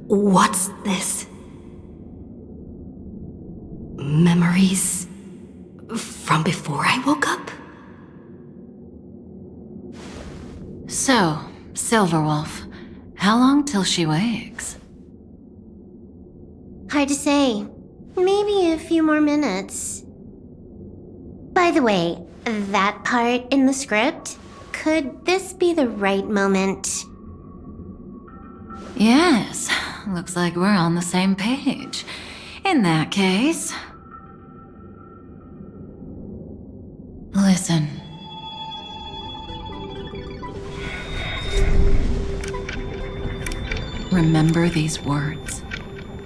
What's this? Memories from before I woke up? So, Silverwolf, how long till she wakes? Hard to say. Maybe a few more minutes. By the way, that part in the script, could this be the right moment? Yes, looks like we're on the same page. In that case... Listen. Remember these words,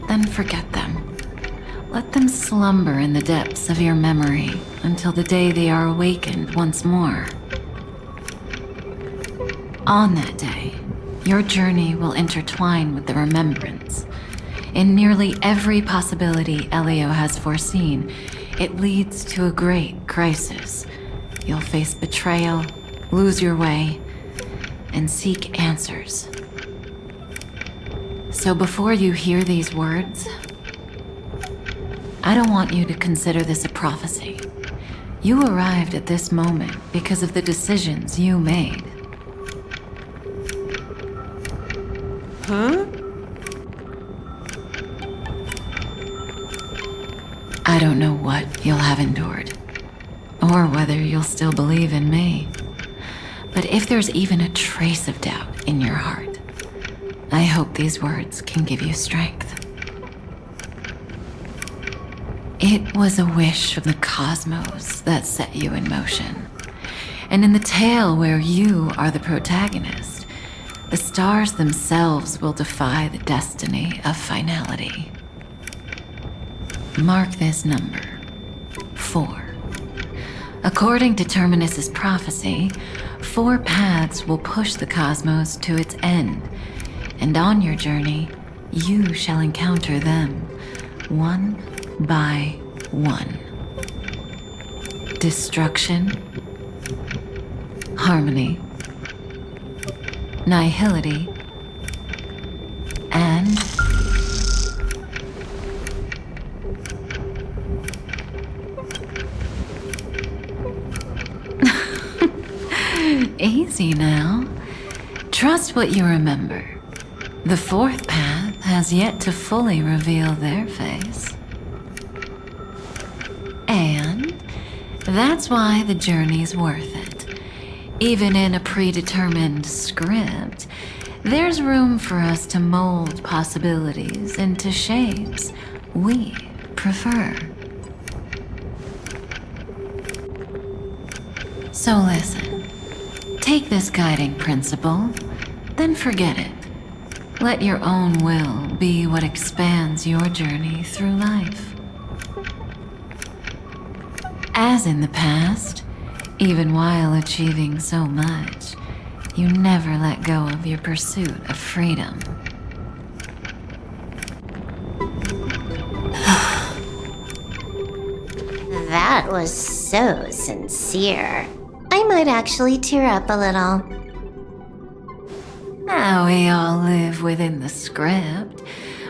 then forget them. Let them slumber in the depths of your memory until the day they are awakened once more. On that day, your journey will intertwine with the remembrance. In nearly every possibility Elio has foreseen, it leads to a great crisis. You'll face betrayal, lose your way, and seek answers. So before you hear these words, I don't want you to consider this a prophecy. You arrived at this moment because of the decisions you made. Huh? I don't know what you'll have endured, or whether you'll still believe in me. But if there's even a trace of doubt in your heart, I hope these words can give you strength. It was a wish of the cosmos that set you in motion. And in the tale where you are the protagonist, the stars themselves will defy the destiny of finality. Mark this number, 4. According to Terminus's prophecy, 4 paths will push the cosmos to its end, and on your journey, you shall encounter them, one by one. Destruction, harmony, nihility, and easy now. Trust what you remember. The 4th path has yet to fully reveal their face. And that's why the journey's worth it. Even in a predetermined script, there's room for us to mold possibilities into shapes we prefer. So listen, take this guiding principle, then forget it. Let your own will be what expands your journey through life. As in the past, even while achieving so much, you never let go of your pursuit of freedom. That was so sincere. I might actually tear up a little. Now we all live within the script,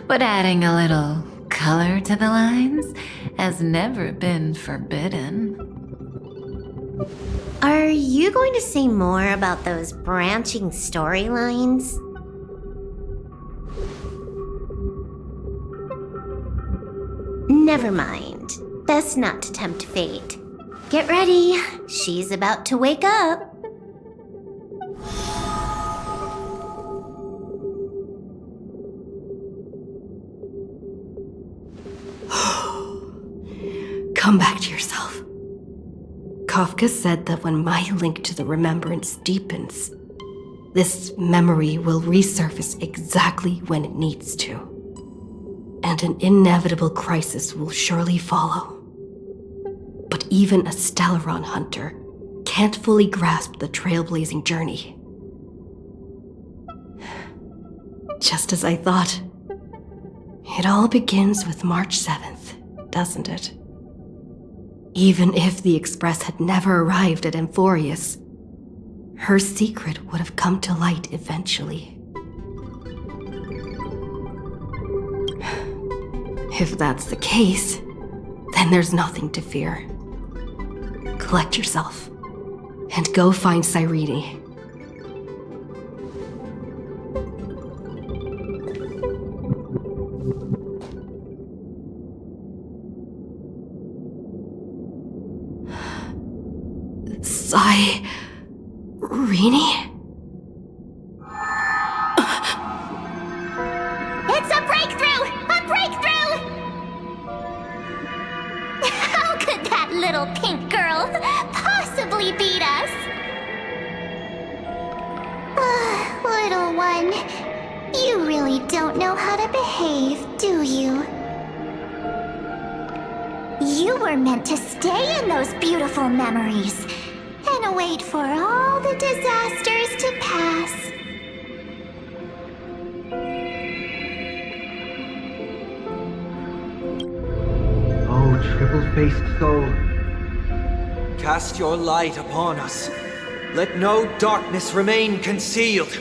but adding a little color to the lines has never been forbidden. Are you going to say more about those branching storylines? Never mind. Best not to tempt fate. Get ready. She's about to wake up. Come back to yourself. Kafka said that when my link to the remembrance deepens, this memory will resurface exactly when it needs to. And an inevitable crisis will surely follow. But even a Stellaron hunter can't fully grasp the trailblazing journey. Just as I thought. It all begins with March 7th, doesn't it? Even if the Express had never arrived at Amphorius, her secret would have come to light eventually. If that's the case, then there's nothing to fear. Collect yourself, and go find Cyrene. Cyrene? It's a breakthrough! A breakthrough! How could that little pink girl possibly beat us? Little one, you really don't know how to behave, do you? You were meant to stay in those beautiful memories and wait for all the disasters to pass. Oh, triple-faced soul. Cast your light upon us. Let no darkness remain concealed.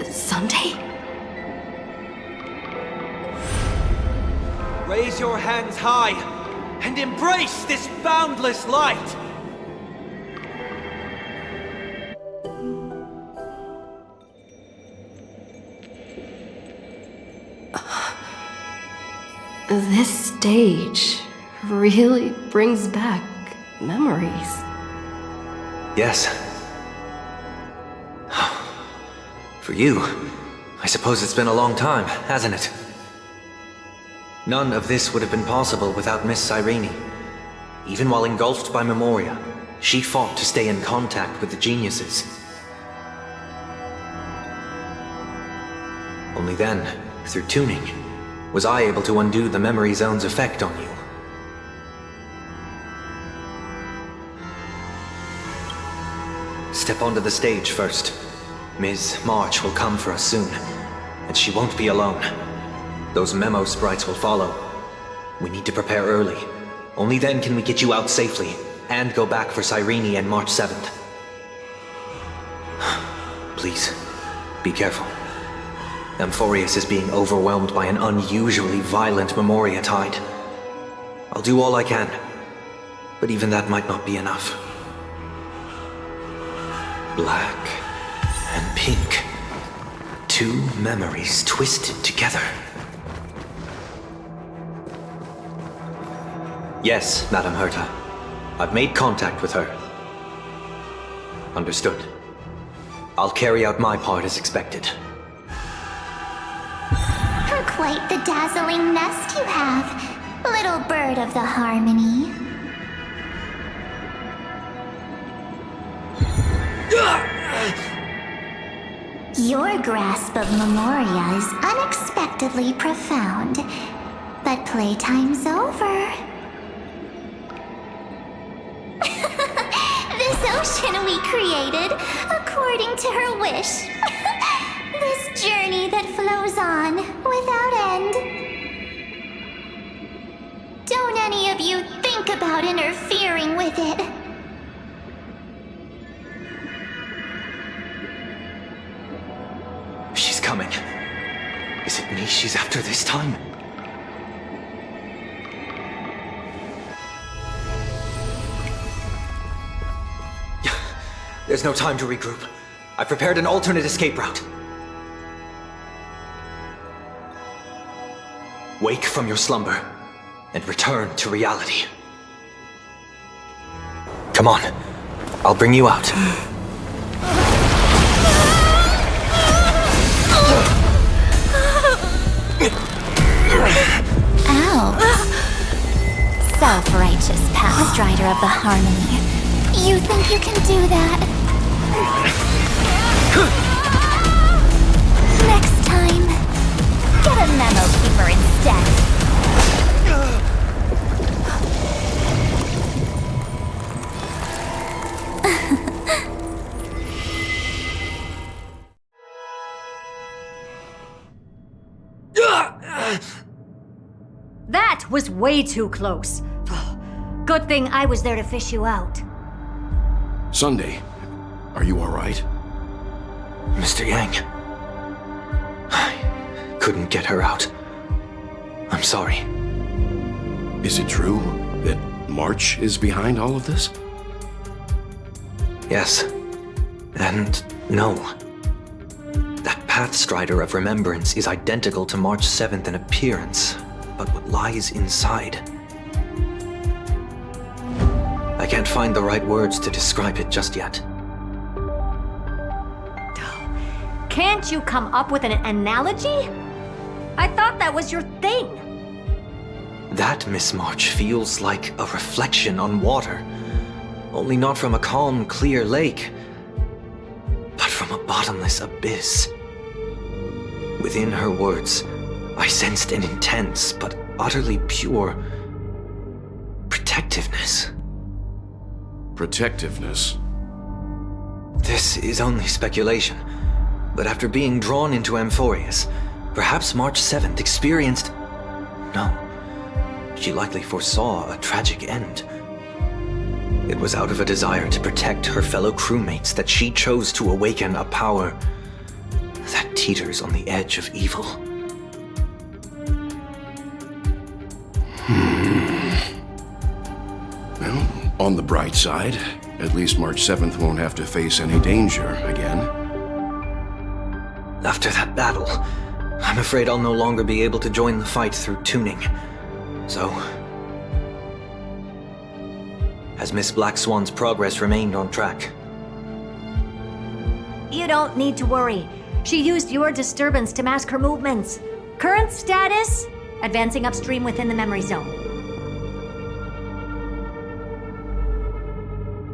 Someday? Raise your hands high and embrace this boundless light. This stage really brings back memories. Yes. For you, I suppose it's been a long time, hasn't it? None of this would have been possible without Miss Cyrene. Even while engulfed by Memoria, she fought to stay in contact with the geniuses. Only then, through tuning, was I able to undo the memory zone's effect on you. Step onto the stage first. Ms. March will come for us soon, and she won't be alone. Those memo sprites will follow. We need to prepare early. Only then can we get you out safely, and go back for Cyrene and March 7th. Please, be careful. Amphorius is being overwhelmed by an unusually violent Memoria tide. I'll do all I can, but even that might not be enough. Black and pink. Two memories twisted together. Yes, Madame Herta. I've made contact with her. Understood. I'll carry out my part as expected. Quite the dazzling nest you have, little bird of the harmony. Your grasp of Memoria is unexpectedly profound, but playtime's over. This ocean we created, according to her wish. This journey that flows on without end. Don't any of you think about interfering with it. She's coming. Is it me she's after this time? There's no time to regroup. I've prepared an alternate escape route. Wake from your slumber and return to reality. Come on, I'll bring you out. Ow. Self-righteous past rider of the harmony. You think you can do that? Next time, get a memo keeper instead. That was way too close. Good thing I was there to fish you out. Sunday, are you all right? Mr. Yang, couldn't get her out. I'm sorry. Is it true that March is behind all of this? Yes. And no. That Pathstrider of Remembrance is identical to March 7th in appearance, but what lies inside? I can't find the right words to describe it just yet. Can't you come up with an analogy? I thought that was your thing. That, Miss March, feels like a reflection on water. Only not from a calm, clear lake, but from a bottomless abyss. Within her words, I sensed an intense but utterly pure protectiveness. Protectiveness? This is only speculation, but after being drawn into Amphorius, perhaps March 7th experienced... No, she likely foresaw a tragic end. It was out of a desire to protect her fellow crewmates that she chose to awaken a power that teeters on the edge of evil. Well, on the bright side, at least March 7th won't have to face any danger again. After that battle, I'm afraid I'll no longer be able to join the fight through tuning. So... has Miss Black Swan's progress remained on track? You don't need to worry. She used your disturbance to mask her movements. Current status? Advancing upstream within the memory zone.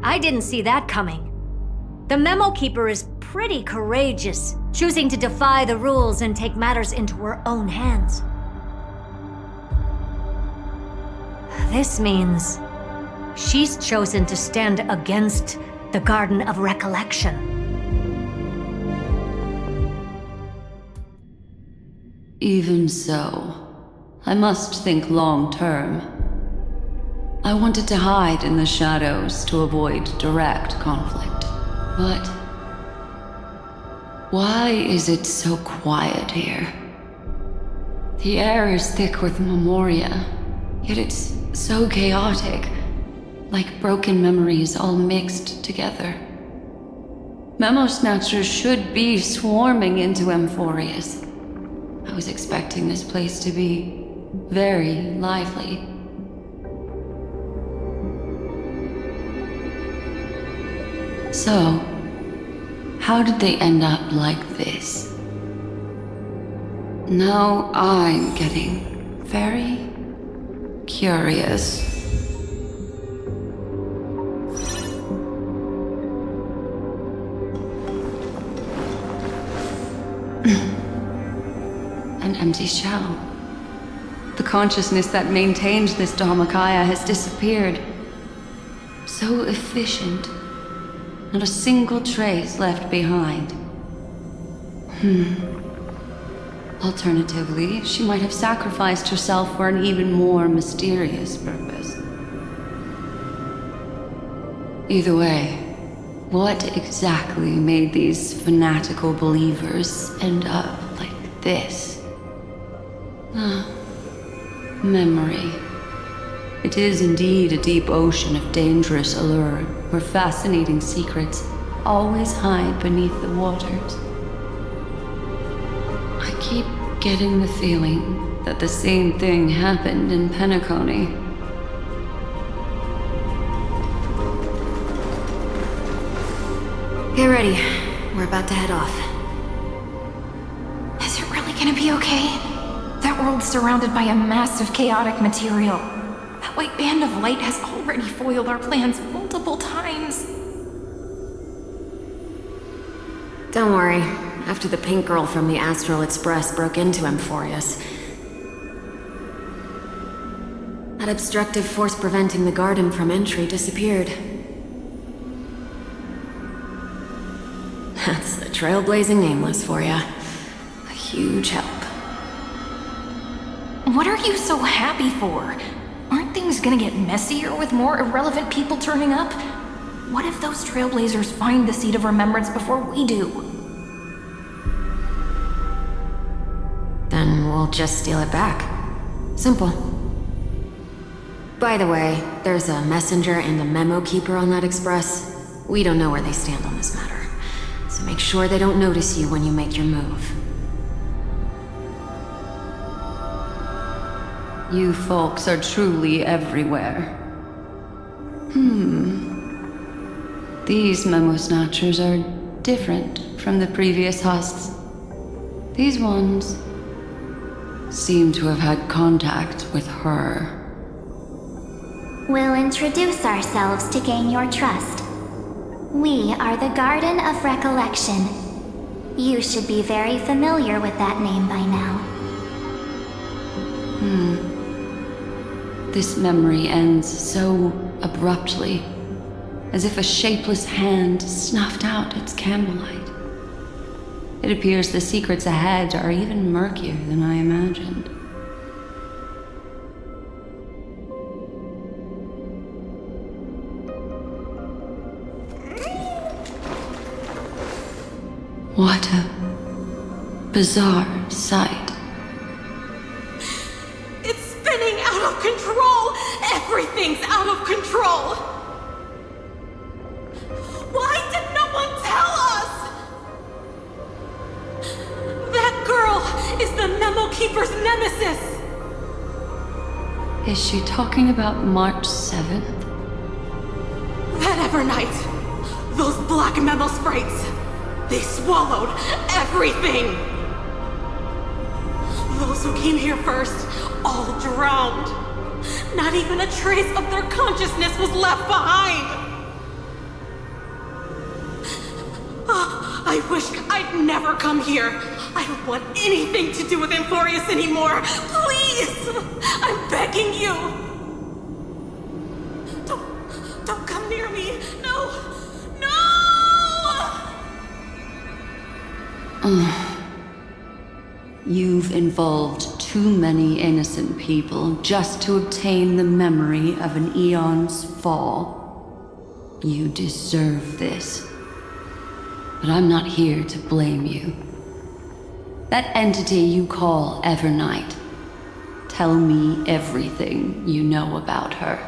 I didn't see that coming. The Memo Keeper is pretty courageous, choosing to defy the rules and take matters into her own hands. This means she's chosen to stand against the Garden of Recollection. Even so, I must think long term. I wanted to hide in the shadows to avoid direct conflict. But why is it so quiet here? The air is thick with memoria, yet it's so chaotic, like broken memories all mixed together. Memosnatchers should be swarming into Amphorius. I was expecting this place to be very lively. So, how did they end up like this? Now I'm getting very curious. An empty shell. The consciousness that maintained this Dharmakaya has disappeared. So efficient. Not a single trace left behind. Alternatively, she might have sacrificed herself for an even more mysterious purpose. Either way, what exactly made these fanatical believers end up like this? Memory. It is indeed a deep ocean of dangerous allure, where fascinating secrets always hide beneath the waters. I keep getting the feeling that the same thing happened in Penacony. Get ready. We're about to head off. Is it really gonna be okay? That world's surrounded by a massive chaotic material. That white band of light has already foiled our plans multiple times. Don't worry. After the pink girl from the Astral Express broke into Amphorius, that obstructive force preventing the garden from entry disappeared. That's the Trailblazing Nameless for ya. A huge help. What are you so happy for? Aren't things gonna get messier with more irrelevant people turning up? What if those Trailblazers find the Seat of Remembrance before we do? Then then we'll just steal it back. Simple. By the way, there's a messenger and a memo keeper on that express. We don't know where they stand on this matter, so make sure they don't notice you when you make your move. You folks are truly everywhere. These Memosnatchers are different from the previous husks. These ones seem to have had contact with her. We'll introduce ourselves to gain your trust. We are the Garden of Recollection. You should be very familiar with that name by now. This memory ends so abruptly, as if a shapeless hand snuffed out its candlelight. It appears the secrets ahead are even murkier than I imagined. What a bizarre sight. It's spinning out of control! Everything's out of control! Why did no one tell us? That girl is the Memo Keeper's nemesis! Is she talking about March 7th? That Evernight! Those black memo sprites! They swallowed everything! Those who came here first all drowned. Not even a trace of their consciousness was left behind! I wish I'd never come here. I don't want anything to do with Emporius anymore. Please! I'm begging you! Don't come near me! No! No! You've involved too many innocent people just to obtain the memory of an eon's fall. You deserve this. But I'm not here to blame you. That entity you call Evernight. Tell me everything you know about her.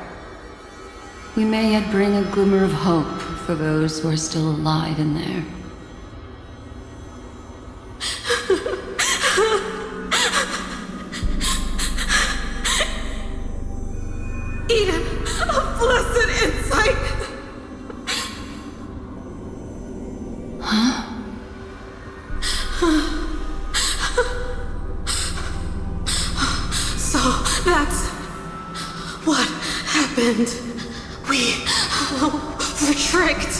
We may yet bring a glimmer of hope for those who are still alive in there. Eden, a blessed insight! So that's what happened. We were tricked.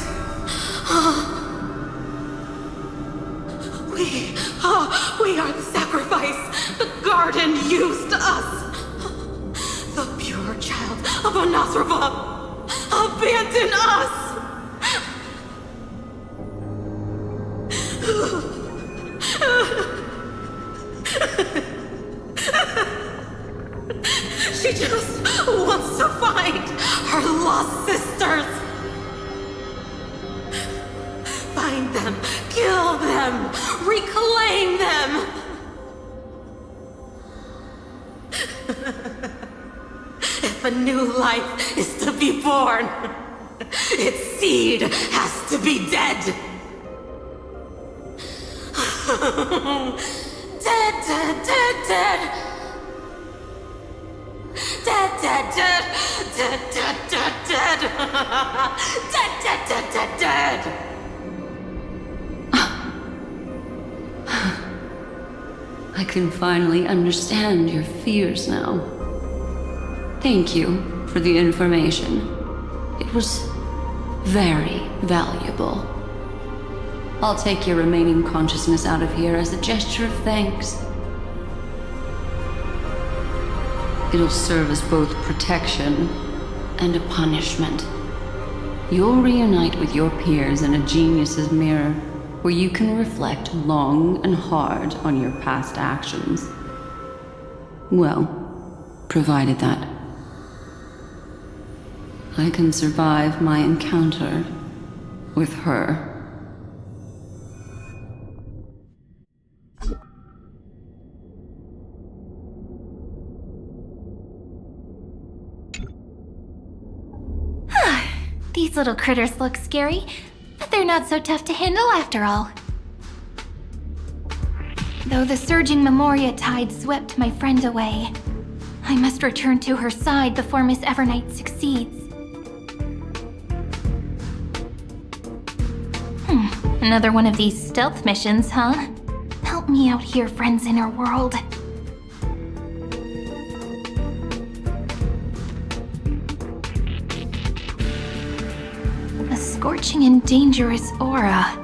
We are the sacrifice. The garden used us. The pure child of Anasrava abandoned us. She just wants to find her lost sisters. Find them, kill them, reclaim them. If a new life is to be born, its seed has to be dead. Dead, dead, dead, dead. Dead, dead, dead, dead, dead, dead, dead. Dead, dead, dead, dead, dead. I can finally understand your fears now. Thank you for the information. It was very valuable. I'll take your remaining consciousness out of here as a gesture of thanks. It'll serve as both protection and a punishment. You'll reunite with your peers in a genius's mirror, where you can reflect long and hard on your past actions. Well, provided that I can survive my encounter with her. These little critters look scary, but they're not so tough to handle after all. Though the surging Memoria tide swept my friend away, I must return to her side before Miss Evernight succeeds. Another one of these stealth missions, huh? Help me out here, friend's inner world. A scorching and dangerous aura.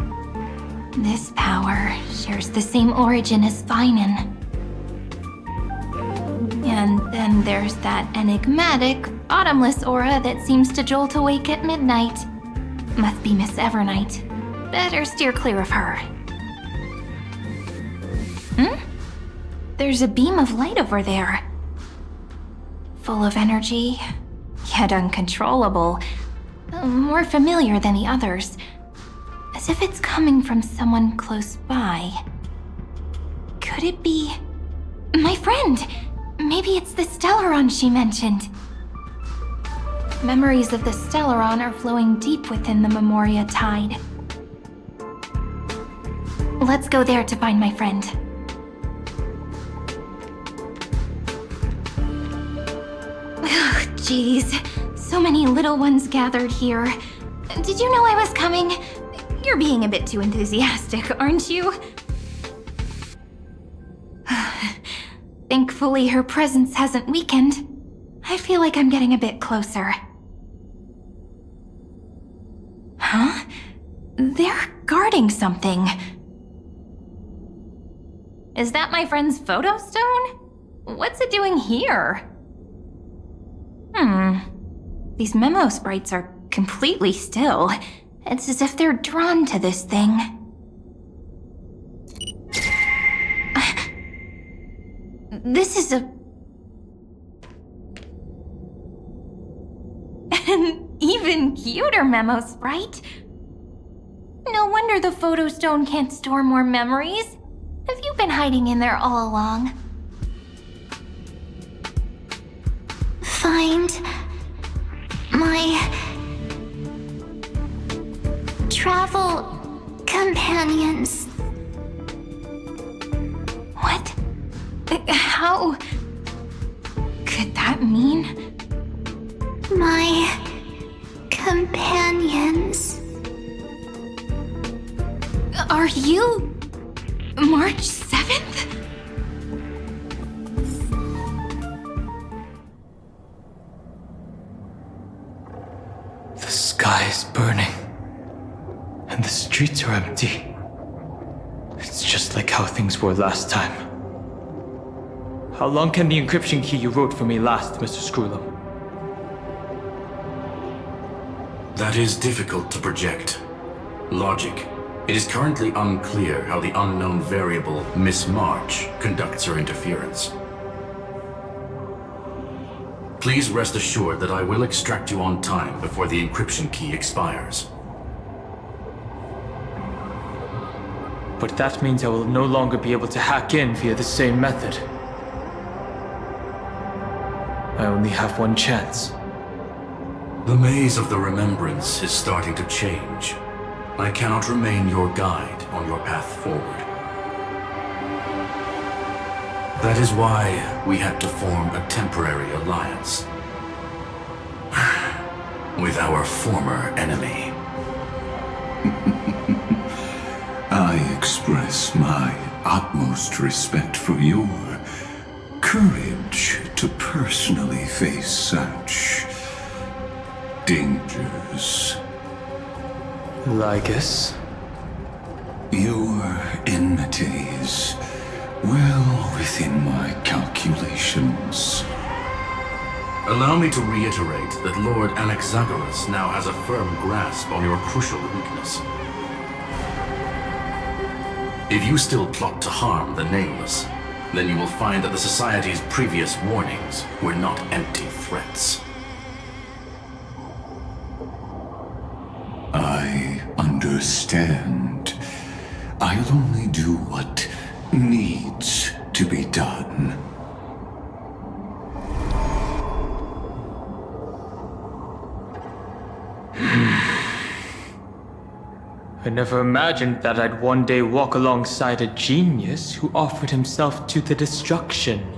This power shares the same origin as Vinen. And then there's that enigmatic, bottomless aura that seems to jolt awake at midnight. Must be Miss Evernight. Better steer clear of her. There's a beam of light over there. Full of energy, yet uncontrollable. More familiar than the others. As if it's coming from someone close by. Could it be... my friend? Maybe it's the Stellaron she mentioned. Memories of the Stellaron are flowing deep within the Memoria tide. Let's go there to find my friend. Ugh, jeez. So many little ones gathered here. Did you know I was coming? You're being a bit too enthusiastic, aren't you? Thankfully, her presence hasn't weakened. I feel like I'm getting a bit closer. Huh? They're guarding something. Is that my friend's photo stone? What's it doing here? These memo sprites are completely still. It's as if they're drawn to this thing. This is an even cuter memo sprite. No wonder the photo stone can't store more memories. Have you been hiding in there all along? Find my travel companions. What? How could that mean? My companions. Are you March 7th? The sky is burning, and the streets are empty. It's just like how things were last time. How long can the encryption key you wrote for me last, Mr. Screwlum? That is difficult to project. Logic. It is currently unclear how the unknown variable, Miss March, conducts her interference. Please rest assured that I will extract you on time before the encryption key expires. But that means I will no longer be able to hack in via the same method. I only have one chance. The maze of the Remembrance is starting to change. I cannot remain your guide on your path forward. That is why we had to form a temporary alliance with our former enemy. I express my utmost respect for your courage to personally face such dangers. Lygus? Your enmity is well within my calculations. Allow me to reiterate that Lord Anaxagoras now has a firm grasp on your crucial weakness. If you still plot to harm the Nameless, then you will find that the Society's previous warnings were not empty threats. I understand. I'll only do what needs to be done. I never imagined that I'd one day walk alongside a genius who offered himself to the destruction.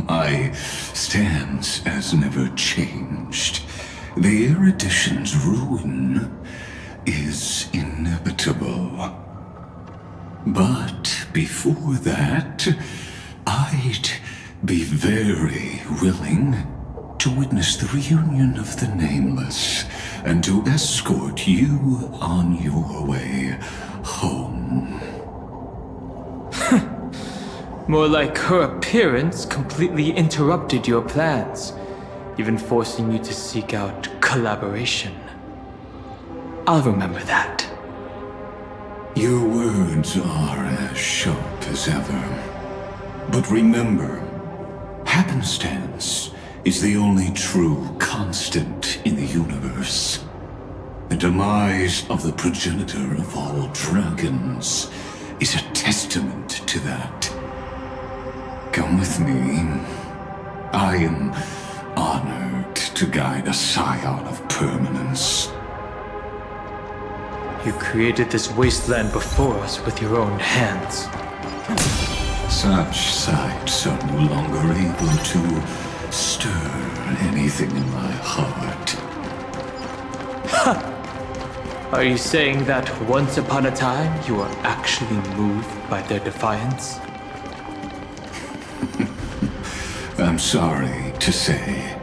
My stance has never changed. The erudition's ruin is inevitable. But before that, I'd be very willing to witness the reunion of the Nameless and to escort you on your way home. More like her appearance completely interrupted your plans, even forcing you to seek out collaboration. I'll remember that. Your words are as sharp as ever. But remember, happenstance is the only true constant in the universe. The demise of the progenitor of all dragons is a testament to that. Come with me. I am honored to guide a scion of permanence. You created this wasteland before us with your own hands. Such sights are no longer able to stir anything in my heart. Ha! Are you saying that once upon a time you were actually moved by their defiance? I'm sorry to say,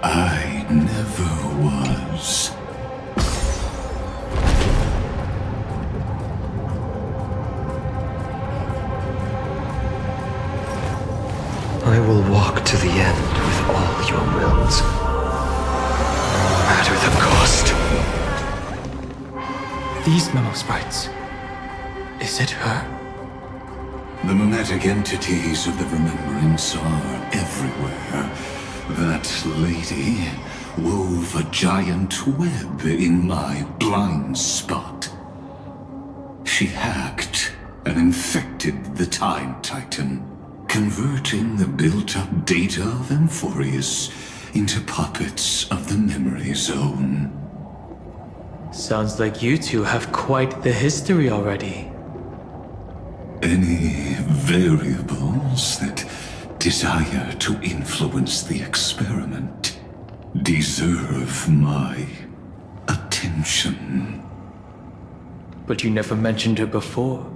I never was. I will walk to the end with all your wills, no matter the cost. These memo sprites. Is it her? The mimetic entities of the Remembrance are everywhere. That lady wove a giant web in my blind spot. She hacked and infected the Time Titan, converting the built-up data of Amphorius into puppets of the Memory Zone. Sounds like you two have quite the history already. Any variables that desire to influence the experiment deserve my attention. But you never mentioned her before.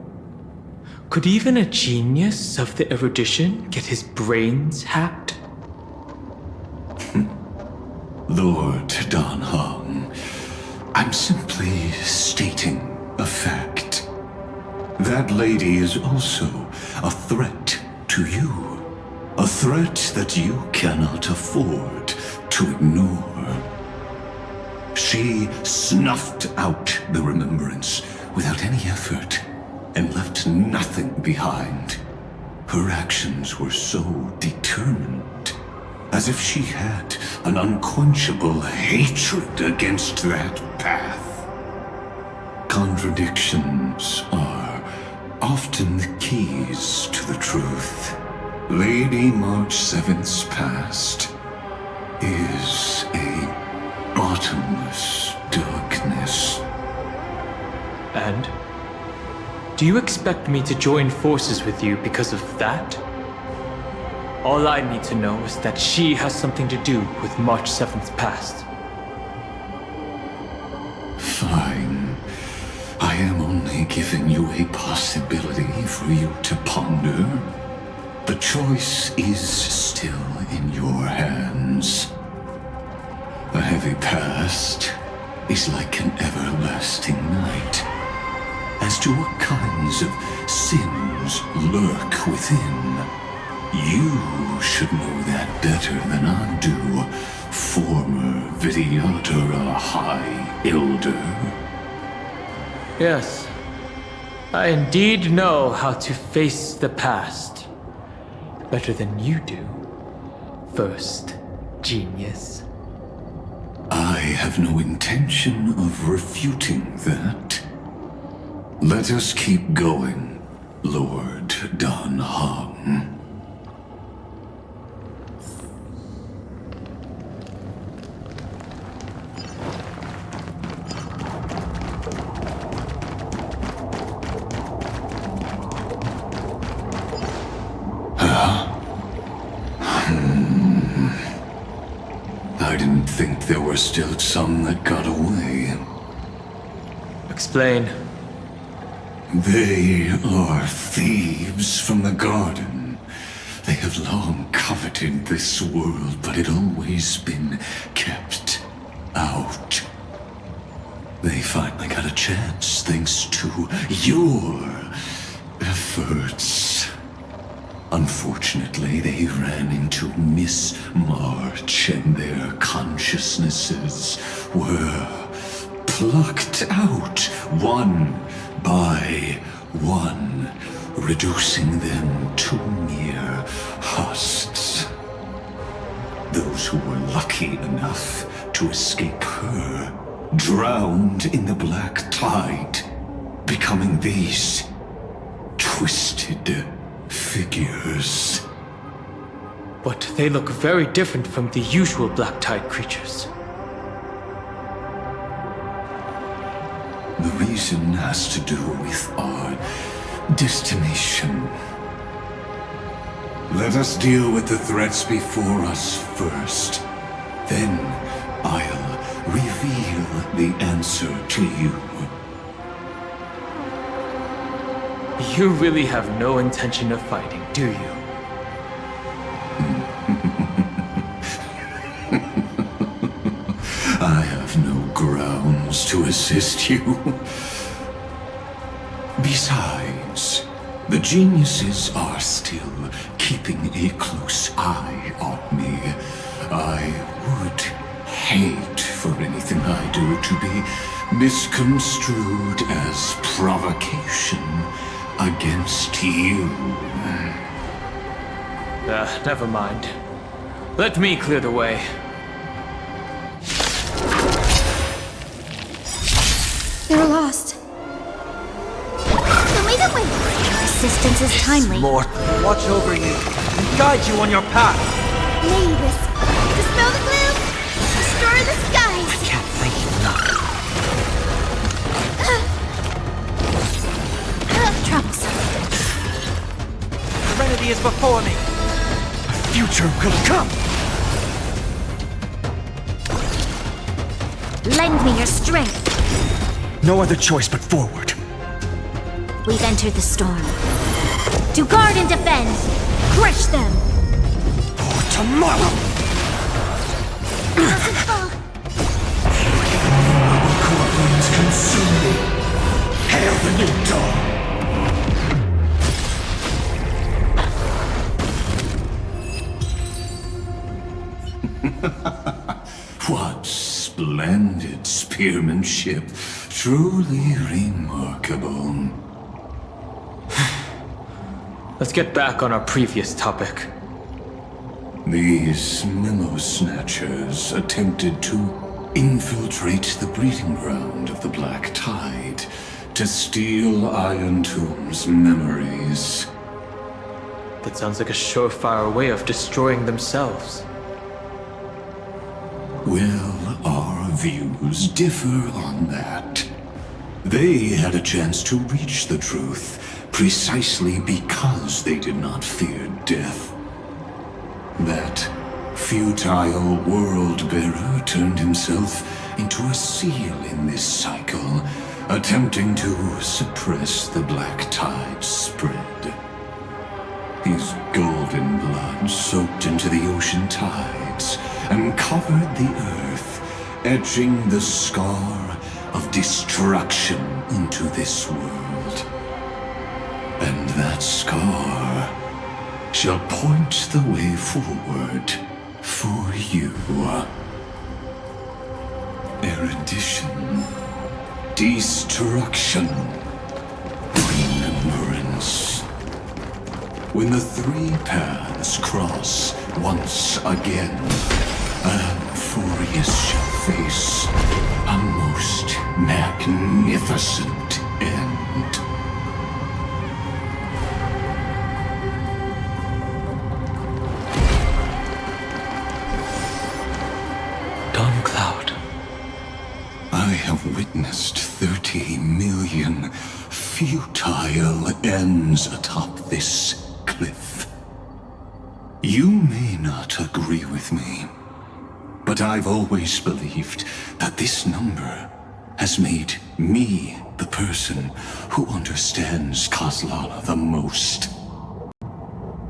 Could even a genius of the erudition get his brains hacked? Lord Dan Hong, I'm simply stating a fact. That lady is also a threat to you. A threat that you cannot afford to ignore. She snuffed out the Remembrance without any effort and left nothing behind. Her actions were so determined, as if she had an unquenchable hatred against that path. Contradictions are often the keys to the truth. Lady March 7th's past is a bottomless darkness. And? Do you expect me to join forces with you because of that? All I need to know is that she has something to do with March 7th's past. Fine. I am only giving you a possibility for you to ponder. The choice is still in your hands. A heavy past is like an everlasting night. As to what kinds of sins lurk within, you should know that better than I do, former Vidyadhara High Elder. Yes, I indeed know how to face the past. Better than you do, first genius. I have no intention of refuting that. Let us keep going, Lord Dan Hong. were still some that got away. Explain. They are thieves from the garden. They have long coveted this world, but it always been kept out. They finally got a chance thanks to your efforts. Unfortunately, they ran into Miss March and their consciousnesses were plucked out one by one, reducing them to mere husks. Those who were lucky enough to escape her drowned in the black tide, becoming these twisted figures. But they look very different from the usual black tide creatures. The reason has to do with our destination. Let us deal with the threats before us first. Then I'll reveal the answer to you. You really have no intention of fighting, do you? I have no grounds to assist you. Besides, the geniuses are still keeping a close eye on me. I would hate for anything I do to be misconstrued as provocation against you. Never mind. Let me clear the way. They're lost. The lead away! Your assistance is timely. Lord, watch over you and guide you on your path. Lygus, dispel the gloom! Destroy the skies! I can't thank you enough. Troublesome. Serenity is before me. The future will come. Lend me your strength. No other choice but forward. We've entered the storm. To guard and defend! Crush them! For tomorrow! Doesn't fall. Our corporate consume me. Hail the new dawn! What splendid spearmanship. Truly remarkable. Let's get back on our previous topic. These Memosnatchers attempted to infiltrate the breeding ground of the Black Tide to steal Iron Tomb's memories. That sounds like a surefire way of destroying themselves. Well, our views differ on that. They had a chance to reach the truth precisely because they did not fear death. That futile world-bearer turned himself into a seal in this cycle, attempting to suppress the Black Tide's spread. His golden blood soaked into the ocean tides and covered the earth, etching the scar of destruction into this world. And that scar shall point the way forward for you. Erudition, destruction, remembrance. When the three paths cross once again, Amphorius shall face a most magnificent end. Dawn Cloud. I have witnessed 30 million futile ends atop this cliff. You may not agree with me, But I've always believed that this number has made me the person who understands Khaslana the most.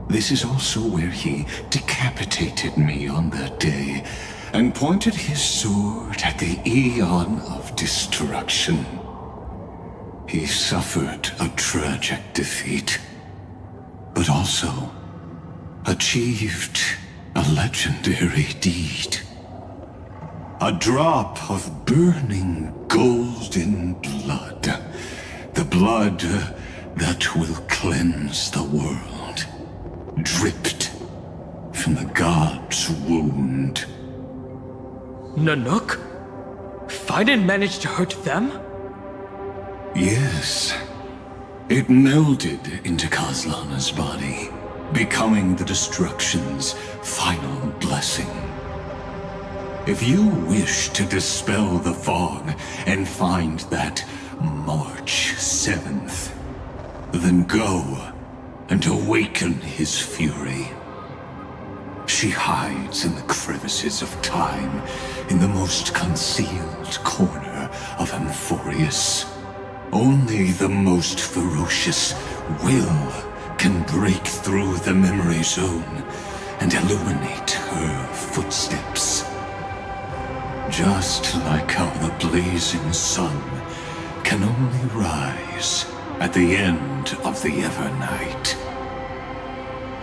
This is also where he decapitated me on that day and pointed his sword at the Eon of Destruction. He suffered a tragic defeat, but also achieved a legendary deed. A drop of burning golden blood. The blood that will cleanse the world. Dripped from the god's wound. Nanook? Fiden managed to hurt them? Yes. It melded into Khaslana's body, becoming the destruction's final blessing. If you wish to dispel the fog and find that March 7th, then go and awaken his fury. She hides in the crevices of time, in the most concealed corner of Amphorius. Only the most ferocious will can break through the memory zone and illuminate her footsteps. Just like how the blazing sun can only rise at the end of the Evernight.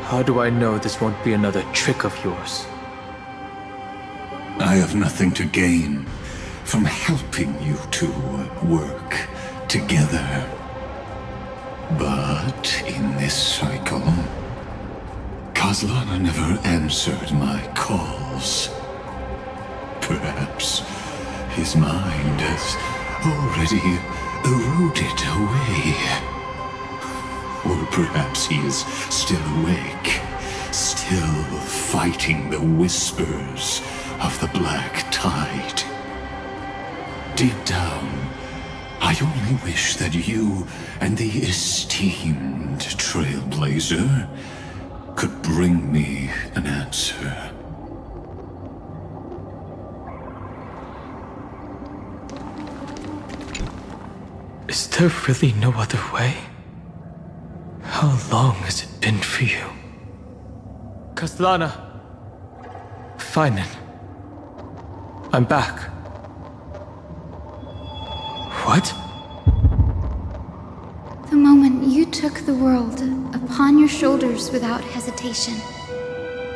How do I know this won't be another trick of yours? I have nothing to gain from helping you two work together. But in this cycle, Khaslana never answered my calls. Perhaps his mind has already eroded away. Or perhaps he is still awake, still fighting the whispers of the black tide. Deep down, I only wish that you and the esteemed Trailblazer could bring me an answer. Is there really no other way? How long has it been for you? Khaslana! Finen. I'm back. What? The moment you took the world upon your shoulders without hesitation,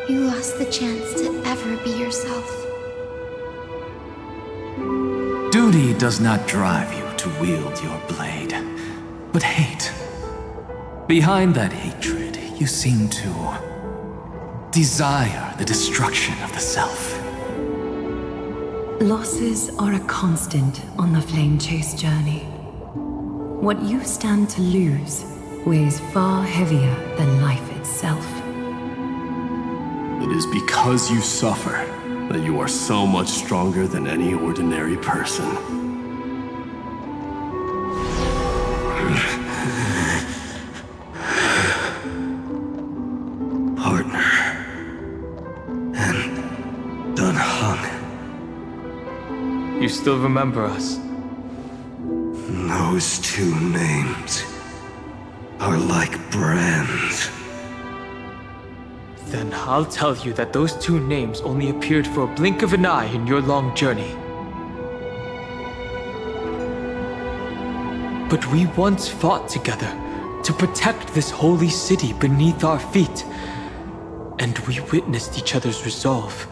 you lost the chance to ever be yourself. Duty does not drive you to wield your blade, but hate. Behind that hatred, you seem to desire the destruction of the self. Losses are a constant on the flame chase journey. What you stand to lose weighs far heavier than life itself. It is because you suffer that you are so much stronger than any ordinary person. Partner. And done hung. You still remember us? Those two names are like brands. Then I'll tell you that those two names only appeared for a blink of an eye in your long journey. But we once fought together to protect this holy city beneath our feet. And we witnessed each other's resolve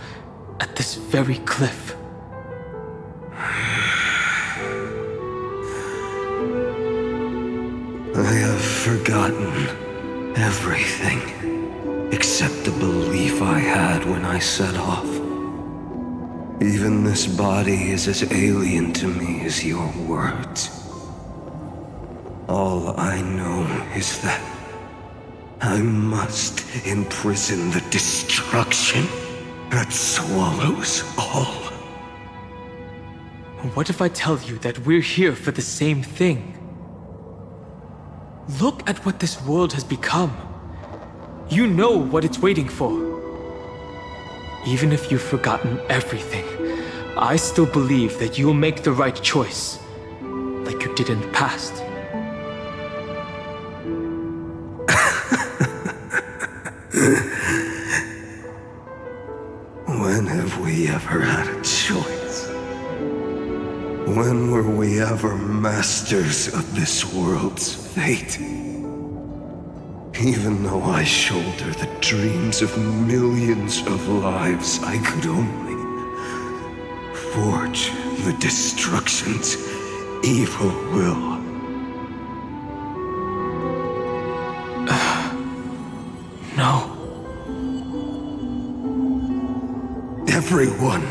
at this very cliff. I have forgotten everything except the belief I had when I set off. Even this body is as alien to me as your words. All I know is that I must imprison the destruction that swallows all. What if I tell you that we're here for the same thing? Look at what this world has become. You know what it's waiting for. Even if you've forgotten everything, I still believe that you'll make the right choice, like you did in the past. When have we ever had a choice? When were we ever masters of this world's fate? Even though I shoulder the dreams of millions of lives, I could only forge the destruction's evil will. No. Everyone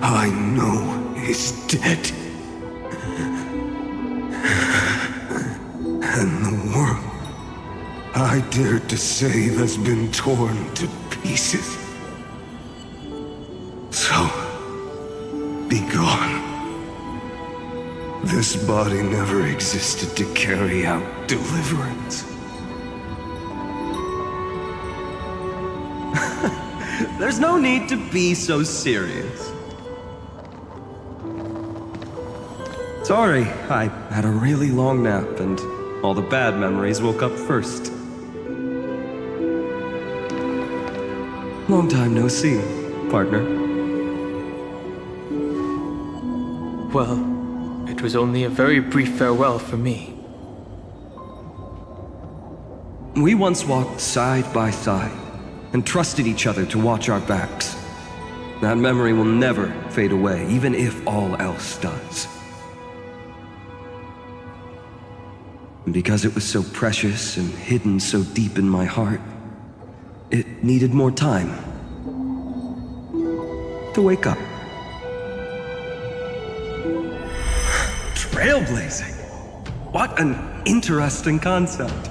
I know is dead. And the world I dared to save has been torn to pieces. So, be gone. This body never existed to carry out deliverance. There's no need to be so serious. Sorry, I had a really long nap and all the bad memories woke up first. Long time no see, partner. Well, it was only a very brief farewell for me. We once walked side by side and trusted each other to watch our backs. That memory will never fade away, even if all else does. And because it was so precious and hidden so deep in my heart, it needed more time to wake up. Trailblazing! What an interesting concept.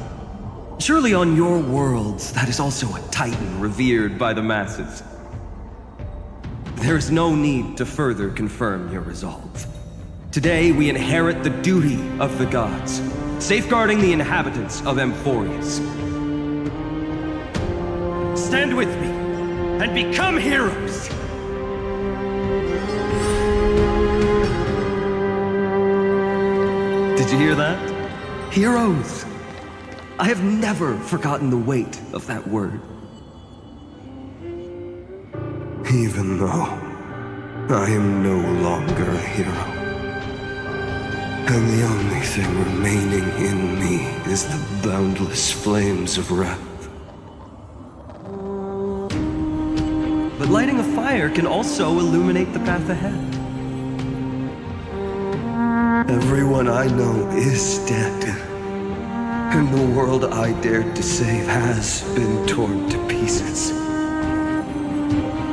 Surely on your worlds, that is also a titan revered by the masses. There is no need to further confirm your resolve. Today, we inherit the duty of the gods, safeguarding the inhabitants of Emphorius. Stand with me, and become heroes! Did you hear that? Heroes! I have never forgotten the weight of that word. Even though I am no longer a hero, and the only thing remaining in me is the boundless flames of wrath. But lighting a fire can also illuminate the path ahead. Everyone I know is dead, and the world I dared to save has been torn to pieces.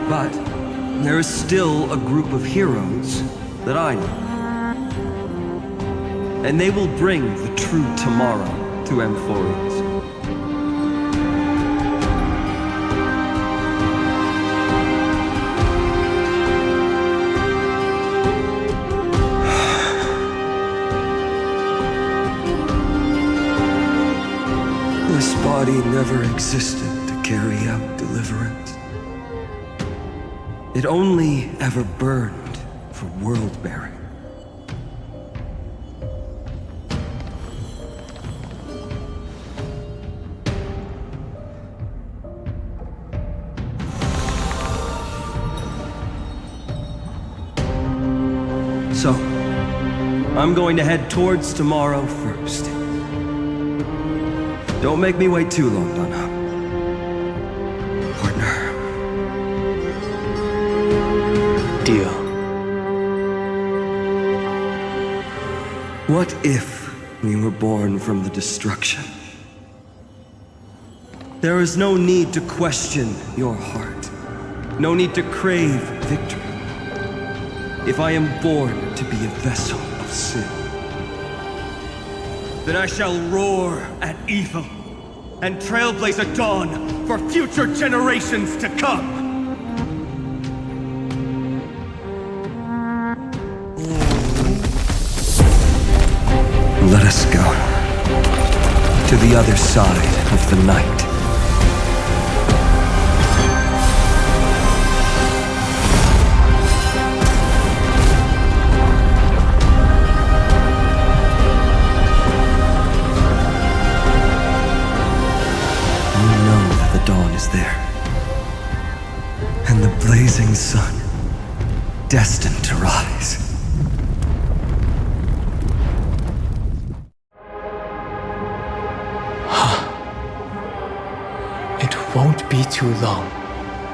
But there is still a group of heroes that I know. And they will bring the true tomorrow to Emphorius. This body never existed to carry out deliverance. It only ever burned for world-bearing. So, I'm going to head towards tomorrow first. Don't make me wait too long, Donna. Partner. Deal. What if we were born from the destruction? There is no need to question your heart. No need to crave victory. If I am born to be a vessel of sin, then I shall roar at evil and trailblaze a dawn for future generations to come. Let us go to the other side of the night. destined to rise. It won't be too long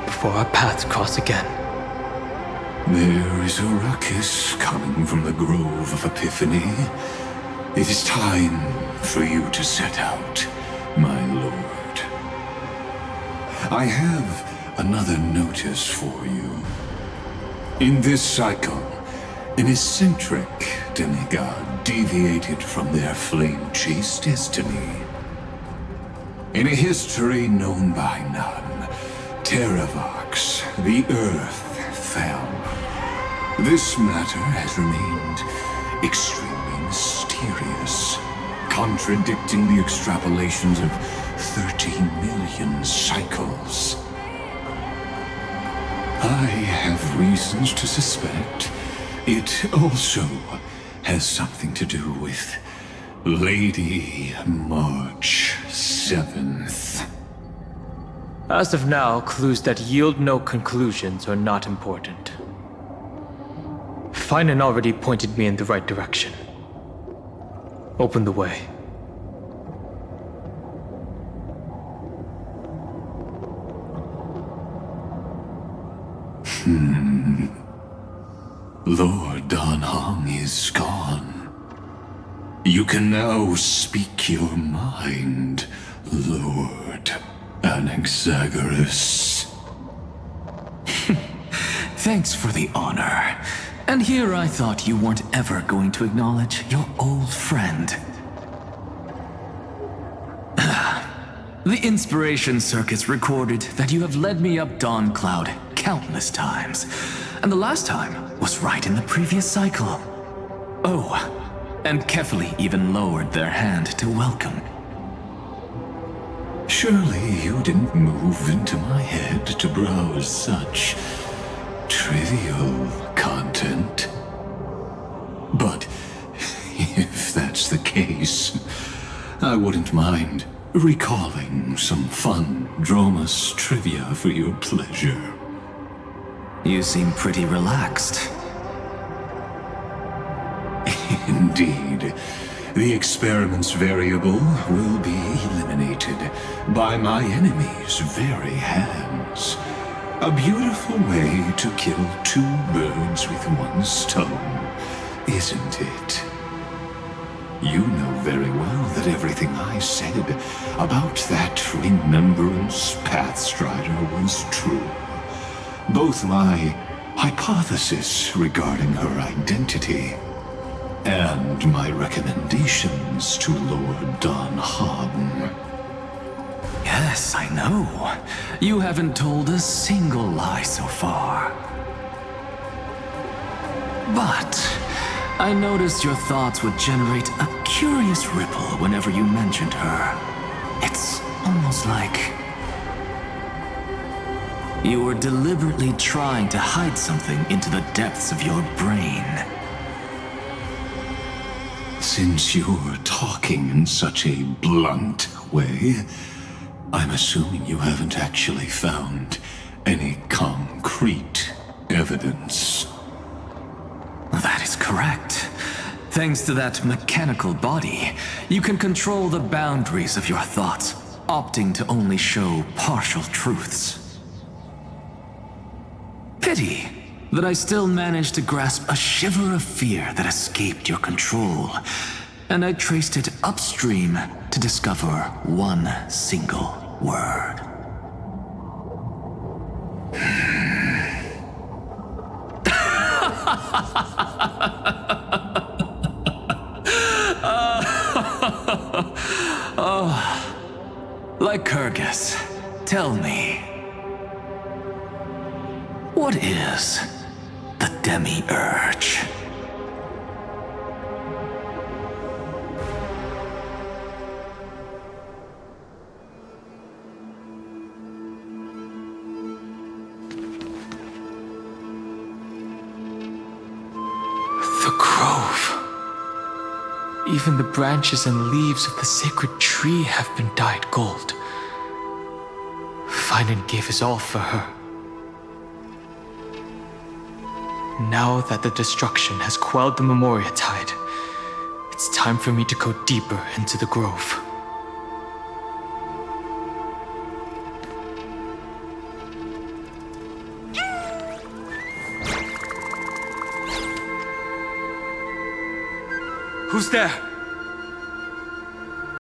before our paths cross again. There is a ruckus coming from the Grove of Epiphany. It is time for you to set out, my lord. I have another notice for you. In this cycle, an eccentric demigod deviated from their flame-chased destiny. In a history known by none, Terravox, the Earth, fell. This matter has remained extremely mysterious, contradicting the extrapolations of 13 million cycles. I have reasons to suspect it also has something to do with Lady March 7th. As of now, clues that yield no conclusions are not important. Finan already pointed me in the right direction. Open the way. Lord Danhong is gone. You can now speak your mind, Lord Anaxagoras. Thanks for the honor. And here I thought you weren't ever going to acknowledge your old friend. The Inspiration Circuits recorded that you have led me up Dawn Cloud countless times, and the last time was right in the previous cycle. Oh, and Kefli even lowered their hand to welcome. Surely you didn't move into my head to browse such trivial content. But if that's the case, I wouldn't mind recalling some fun Dromus trivia for your pleasure. You seem pretty relaxed. Indeed. The experiment's variable will be eliminated by my enemy's very hands. A beautiful way to kill two birds with one stone, isn't it? You know very well that everything I said about that Remembrance Pathstrider was true. Both my hypothesis regarding her identity and my recommendations to Lord Danhong. Yes, I know. You haven't told a single lie so far. But I noticed your thoughts would generate a curious ripple whenever you mentioned her. It's almost like you were deliberately trying to hide something into the depths of your brain. Since you're talking in such a blunt way, I'm assuming you haven't actually found any concrete evidence. That is correct. Thanks to that mechanical body, you can control the boundaries of your thoughts, opting to only show partial truths. Pity that I still managed to grasp a shiver of fear that escaped your control, and I traced it upstream to discover one single word. Lycurgus, tell me, what is the Demi-Urge? The grove. Even the branches and leaves of the sacred tree have been dyed gold. Finan gave his all for her. Now that the destruction has quelled the Memoria tide, it's time for me to go deeper into the grove. Who's there?